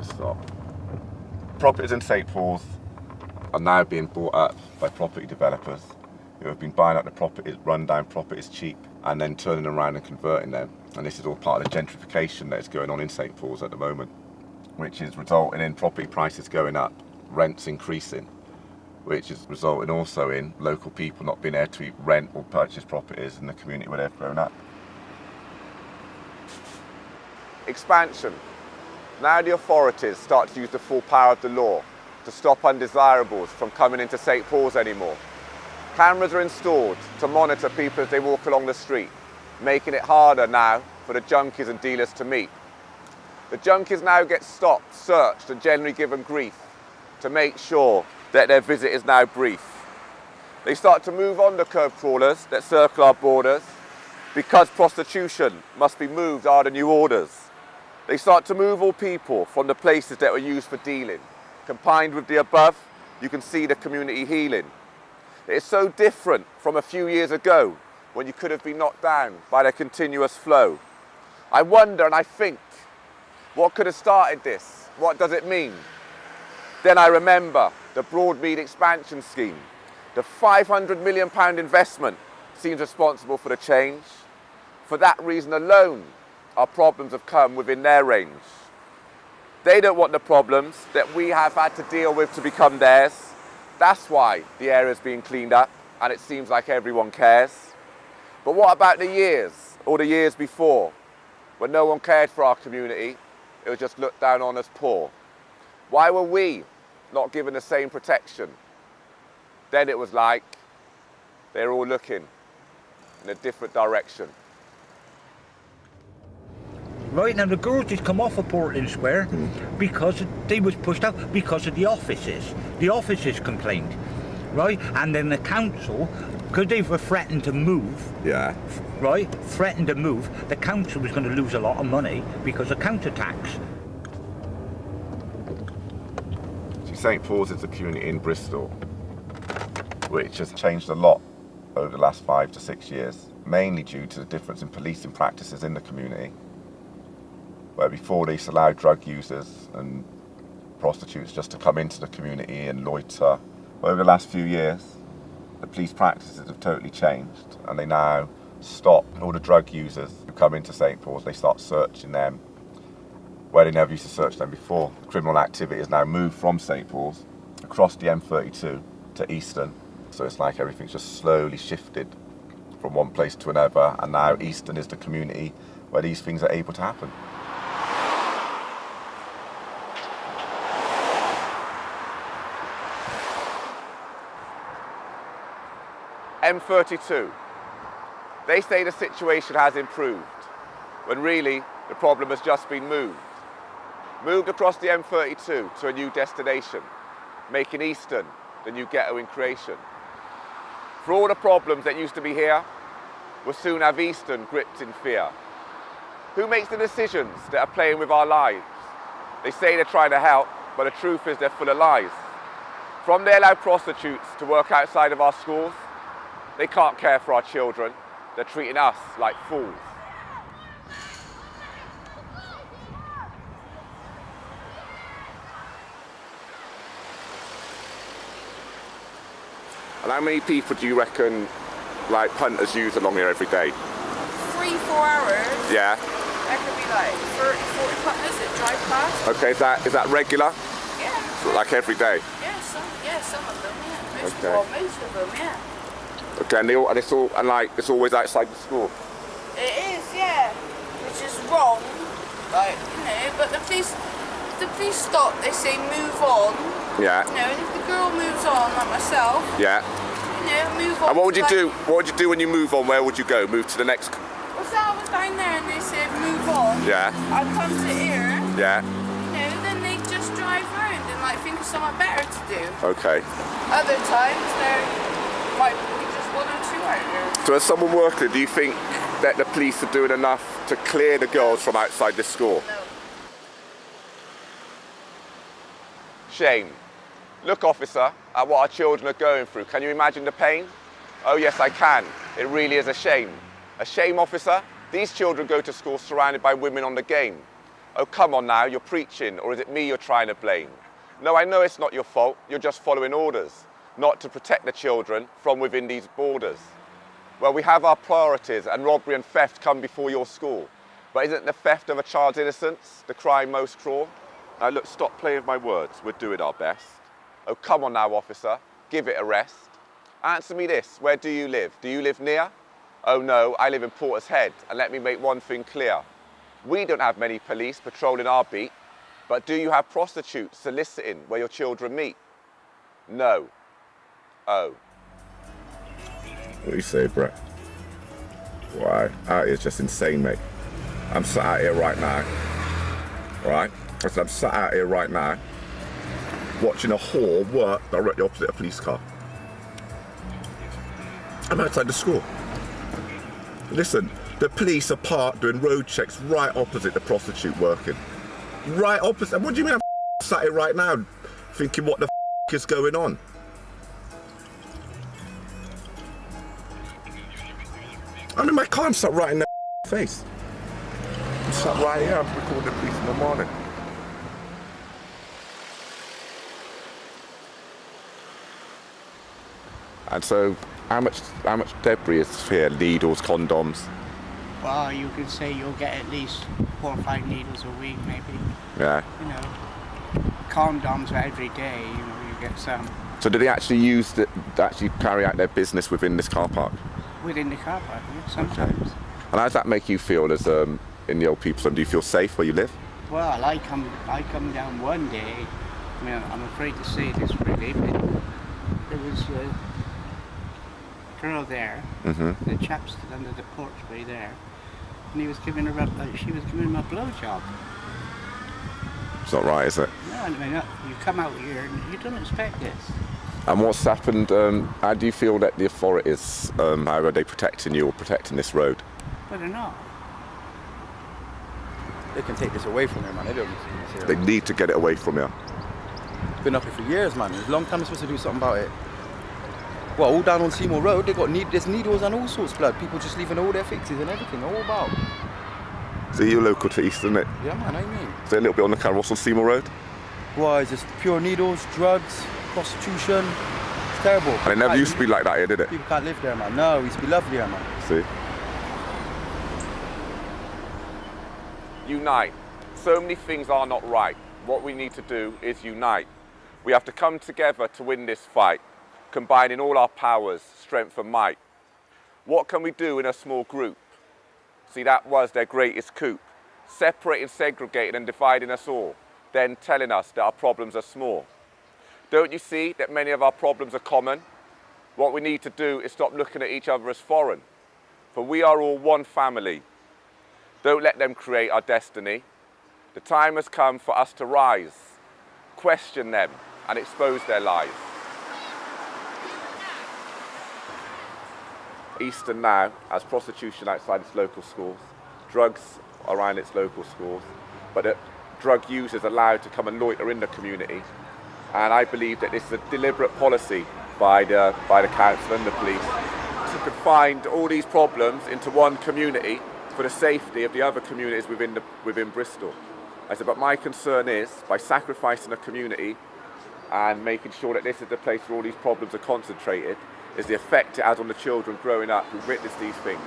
to stop. Properties in St Paul's are now being bought up by property developers who have been buying up the properties, rundown properties cheap, and then turning around and converting them. And this is all part of the gentrification that is going on in St Paul's at the moment, which is resulting in property prices going up, rents increasing, which is resulting also in local people not being able to rent or purchase properties in the community where they've grown up. Expansion. Now the authorities start to use the full power of the law to stop undesirables from coming into St Paul's anymore. Cameras are installed to monitor people as they walk along the street, making it harder now for the junkies and dealers to meet. The junkies now get stopped, searched and generally given grief to make sure that their visit is now brief. They start to move on the curb crawlers that circle our borders. Because prostitution must be moved are the new orders. They start to move all people from the places that were used for dealing. Combined with the above, you can see the community healing. It is so different from a few years ago when you could have been knocked down by the continuous flow. I wonder and I think, what could have started this? What does it mean? Then I remember the Broadmead expansion scheme. The £500 million investment seems responsible for the change. For that reason alone, our problems have come within their range. They don't want the problems that we have had to deal with to become theirs. That's why the area's being cleaned up and it seems like everyone cares. But what about the years, or the years before, when no one cared for our community? It was just looked down on as poor. Why were we not given the same protection? Then it was like they were all looking in a different direction. Right, now the girls just come off of Portland Square because they was pushed out because of the offices. The offices complained, right? And then the council, because they were threatened to move, right? Threatened to move, the council was going to lose a lot of money because of counter tax. St Paul's is a community in Bristol which has changed a lot over the last 5 to 6 years, mainly due to the difference in policing practices in the community, where before they used to allow drug users and prostitutes just to come into the community and loiter. Well, over the last few years, the police practices have totally changed, and they now stop all the drug users who come into St Paul's. They start searching them where they never used to search them before. The criminal activity has now moved from St Paul's across the M32 to Easton. So it's like everything's just slowly shifted from one place to another, and now Easton is the community where these things are able to happen. M32. They say the situation has improved, when really the problem has just been moved. Moved across the M32 to a new destination, making Easton the new ghetto in creation. For all the problems that used to be here, we'll soon have Easton gripped in fear. Who makes the decisions that are playing with our lives? They say they're trying to help, but the truth is they're full of lies. From they allow prostitutes to work outside of our schools, they can't care for our children. They're treating us like fools. And how many people do you reckon, like, punters use along here every day? 3-4 hours. Yeah. That could be like 30-40 punters that drive past. Okay, is that regular? Yeah. Like every day? Yeah, some of them, yeah. Most of them, yeah. Okay, and it's always outside the school? It is, yeah. Which is wrong, like, you know, but the police stop, they say move on. Yeah. You know, and if the girl moves on, like myself, yeah. You know, move on. And what would you do? What would you do when you move on? Where would you go? Move to the next? Well, so I was down there and they said move on. Yeah. I'd come to here. Yeah. You know, then they just drive round and like think of something better to do. Okay. Other times there might be just 1 or 2 out here. So as someone working, do you think that the police are doing enough to clear the girls from outside this school? No. Shame. Look, officer, at what our children are going through. Can you imagine the pain? Oh yes, I can. It really is a shame. A shame, officer? These children go to school surrounded by women on the game. Oh, come on now, you're preaching, or is it me you're trying to blame? No, I know it's not your fault, you're just following orders, not to protect the children from within these borders. Well, we have our priorities, and robbery and theft come before your school. But isn't the theft of a child's innocence the crime most cruel? Now look, stop playing with my words, we're doing our best. Oh, come on now, officer, give it a rest. Answer me this, where do you live? Do you live near? Oh no, I live in Portishead, and let me make one thing clear. We don't have many police patrolling our beat, but do you have prostitutes soliciting where your children meet? No. Oh. What do you say, Brett? Why? Out here's just insane, mate. I'm sat out here right now, right? I said I'm sat out here right now, watching a whore work directly opposite a police car. I'm outside the school. Listen, the police are parked doing road checks right opposite the prostitute working. Right opposite. What do you mean I'm sat here right now thinking what the is going on? I'm in my car, I'm sat right in their face. I'm sat right here, I'm recording the police in the morning. And so, how much debris is here? Needles, condoms? Well, you could say you'll get at least 4 or 5 needles a week, maybe. Yeah. You know, condoms are every day. You know, you get some So do they actually actually carry out their business within this car park? within the car park. Yeah, sometimes. And how does that make you feel as in the old people's home? Do you feel safe where you live? Well, I come down one day. I mean, I'm afraid to say this really, but there was a girl there. Mm-hmm. The chap stood under the porchway there, and he was giving her she was giving him a blowjob. It's not right, is it? No, I mean, you come out here and you don't expect this. And what's happened, how do you feel that the authorities, how are they protecting you or protecting this road? But they're not. They can take this away from you, man. They don't need to do this They here. need to get it away from you. It's been up here for years, man. It's a long time they're supposed to do something about it. Well, all down on Seymour Road, there's needles and all sorts of blood. People just leaving all their fixes and everything, all about. So you're local to East, isn't it? Yeah, man, I mean. Is there a little bit on the camera, what's on Seymour Road? Why, it's just pure needles, drugs, prostitution. It's terrible. And it never used to be like that here, did it? People can't live there, man. No, it used to be lovely here, man. See? Unite. So many things are not right. What we need to do is unite. We have to come together to win this fight, combining all our powers, strength and might. What can we do in a small group? See, that was their greatest coup. Separating, segregating and dividing us all, then telling us that our problems are small. Don't you see that many of our problems are common? What we need to do is stop looking at each other as foreign. For we are all one family. Don't let them create our destiny. The time has come for us to rise, question them and expose their lies. Eastern now has prostitution outside its local schools, drugs around its local schools, but drug users allowed to come and loiter in the community. And I believe that this is a deliberate policy by the council and the police to confine all these problems into one community for the safety of the other communities within Bristol. I said, but my concern is, by sacrificing a community and making sure that this is the place where all these problems are concentrated, is the effect it has on the children growing up who witness these things.